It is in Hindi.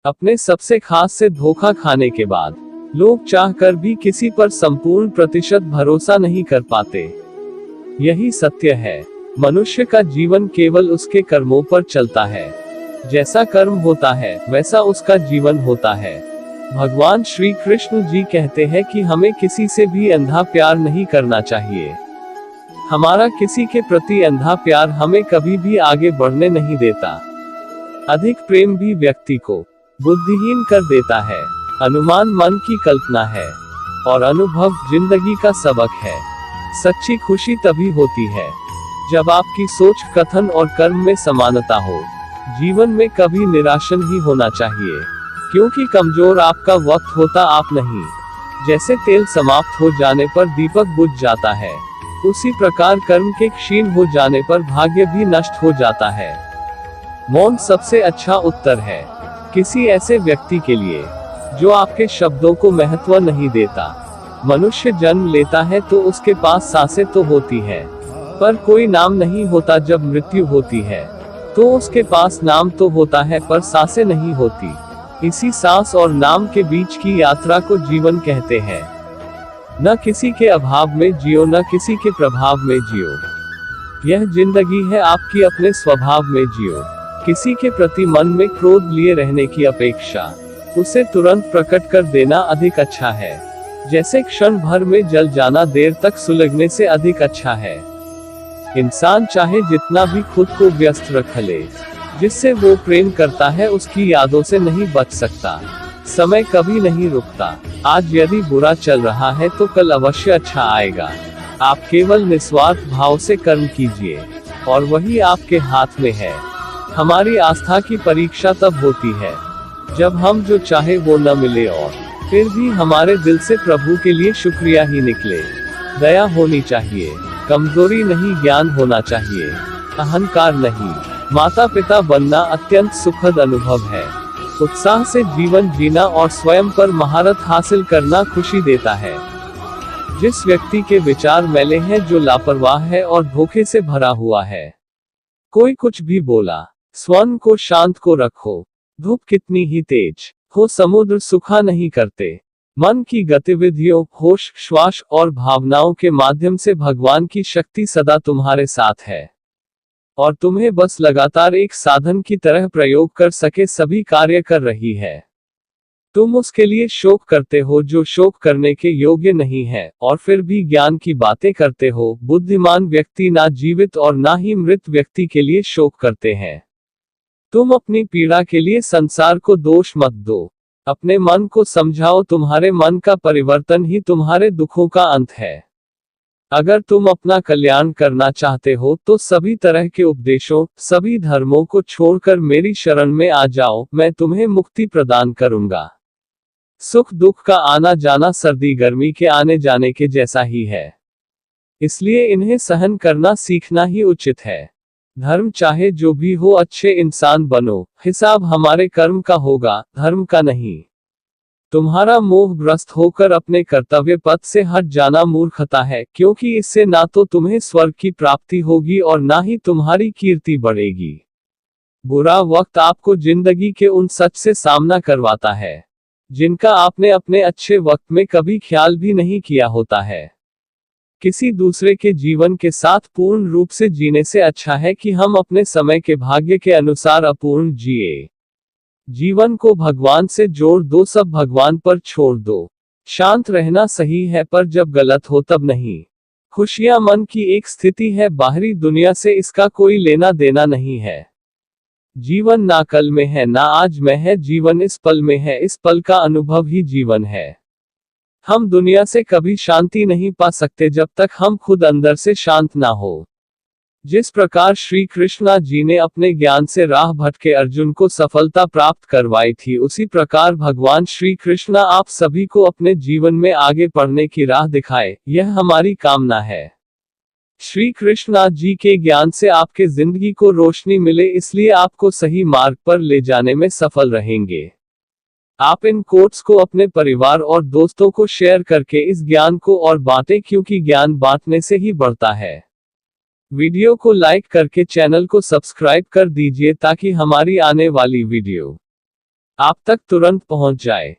अपने सबसे खास से धोखा खाने के बाद लोग चाहकर भी किसी पर संपूर्ण प्रतिशत भरोसा नहीं कर पाते। यही सत्य है। मनुष्य का जीवन केवल उसके कर्मों पर चलता है। जैसा कर्म होता है वैसा उसका जीवन होता है। भगवान श्री कृष्ण जी कहते हैं कि हमें किसी से भी अंधा प्यार नहीं करना चाहिए। हमारा किसी के प्रति अंधा प्यार हमें कभी भी आगे बढ़ने नहीं देता। अधिक प्रेम भी व्यक्ति को बुद्धिहीन कर देता है। अनुमान मन की कल्पना है और अनुभव जिंदगी का सबक है। सच्ची खुशी तभी होती है जब आपकी सोच, कथन और कर्म में समानता हो। जीवन में कभी निराश नहीं होना चाहिए, क्योंकि कमजोर आपका वक्त होता आप नहीं। जैसे तेल समाप्त हो जाने पर दीपक बुझ जाता है, उसी प्रकार कर्म के क्षीण हो जाने पर भाग्य भी नष्ट हो जाता है। मौन सबसे अच्छा उत्तर है किसी ऐसे व्यक्ति के लिए जो आपके शब्दों को महत्व नहीं देता। मनुष्य जन्म लेता है तो उसके पास सांसें तो होती है, पर कोई नाम नहीं होता। जब मृत्यु होती है तो उसके पास नाम तो होता है, पर सांसें नहीं होती। इसी सांस और नाम के बीच की यात्रा को जीवन कहते हैं। न किसी के अभाव में जियो, न किसी के प्रभाव में जियो। यह जिंदगी है आपकी, अपने स्वभाव में जियो। किसी के प्रति मन में क्रोध लिए रहने की अपेक्षा उसे तुरंत प्रकट कर देना अधिक अच्छा है। जैसे क्षण भर में जल जाना देर तक सुलगने से अधिक अच्छा है। इंसान चाहे जितना भी खुद को व्यस्त रख ले, जिससे वो प्रेम करता है उसकी यादों से नहीं बच सकता। समय कभी नहीं रुकता। आज यदि बुरा चल रहा है तो कल अवश्य अच्छा आएगा। आप केवल निस्वार्थ भाव से कर्म कीजिए और वही आपके हाथ में है। हमारी आस्था की परीक्षा तब होती है जब हम जो चाहे वो न मिले और फिर भी हमारे दिल से प्रभु के लिए शुक्रिया ही निकले। दया होनी चाहिए, कमजोरी नहीं, ज्ञान होना चाहिए, अहंकार नहीं। माता पिता बनना अत्यंत सुखद अनुभव है। उत्साह से जीवन जीना और स्वयं पर महारत हासिल करना खुशी देता है। जिस व्यक्ति के विचार मैले हैं, जो लापरवाह है और धोखे से भरा हुआ है। कोई कुछ भी बोला, स्वर्ण को शांत को रखो। धूप कितनी ही तेज हो, समुद्र सुखा नहीं करते। मन की गतिविधियों, होश, श्वास और भावनाओं के माध्यम से भगवान की शक्ति सदा तुम्हारे साथ है और तुम्हें बस लगातार एक साधन की तरह प्रयोग कर सके सभी कार्य कर रही है। तुम उसके लिए शोक करते हो जो शोक करने के योग्य नहीं है, और फिर भी ज्ञान की बातें करते हो। बुद्धिमान व्यक्ति ना जीवित और ना ही मृत व्यक्ति के लिए शोक करते हैं। तुम अपनी पीड़ा के लिए संसार को दोष मत दो। अपने मन को समझाओ, तुम्हारे मन का परिवर्तन ही तुम्हारे दुखों का अंत है। अगर तुम अपना कल्याण करना चाहते हो तो सभी तरह के उपदेशों, सभी धर्मों को छोड़कर मेरी शरण में आ जाओ। मैं तुम्हें मुक्ति प्रदान करूंगा। सुख दुख का आना जाना सर्दी गर्मी के आने जाने के जैसा ही है, इसलिए इन्हें सहन करना सीखना ही उचित है। धर्म चाहे जो भी हो, अच्छे इंसान बनो। हिसाब हमारे कर्म का होगा, धर्म का नहीं। तुम्हारा मोहग्रस्त होकर अपने कर्तव्य पथ से हट जाना मूर्खता है, क्योंकि इससे ना तो तुम्हें स्वर्ग की प्राप्ति होगी और ना ही तुम्हारी कीर्ति बढ़ेगी। बुरा वक्त आपको जिंदगी के उन सच से सामना करवाता है जिनका आपने अपने अच्छे वक्त में कभी ख्याल भी नहीं किया होता है। किसी दूसरे के जीवन के साथ पूर्ण रूप से जीने से अच्छा है कि हम अपने समय के भाग्य के अनुसार अपूर्ण जिए। जीवन को भगवान से जोड़ दो, सब भगवान पर छोड़ दो। शांत रहना सही है, पर जब गलत हो तब नहीं। खुशियां मन की एक स्थिति है, बाहरी दुनिया से इसका कोई लेना देना नहीं है। जीवन ना कल में है ना आज में है, जीवन इस पल में है। इस पल का अनुभव ही जीवन है। हम दुनिया से कभी शांति नहीं पा सकते जब तक हम खुद अंदर से शांत ना हो। जिस प्रकार श्री कृष्णा जी ने अपने ज्ञान से राह भटके अर्जुन को सफलता प्राप्त करवाई थी, उसी प्रकार भगवान श्री कृष्णा आप सभी को अपने जीवन में आगे बढ़ने की राह दिखाए, यह हमारी कामना है। श्री कृष्णा जी के ज्ञान से आपके जिंदगी को रोशनी मिले, इसलिए आपको सही मार्ग पर ले जाने में सफल रहेंगे। आप इन कोट्स को अपने परिवार और दोस्तों को शेयर करके इस ज्ञान को और बांटें, क्योंकि ज्ञान बांटने से ही बढ़ता है। वीडियो को लाइक करके चैनल को सब्सक्राइब कर दीजिए ताकि हमारी आने वाली वीडियो आप तक तुरंत पहुंच जाए।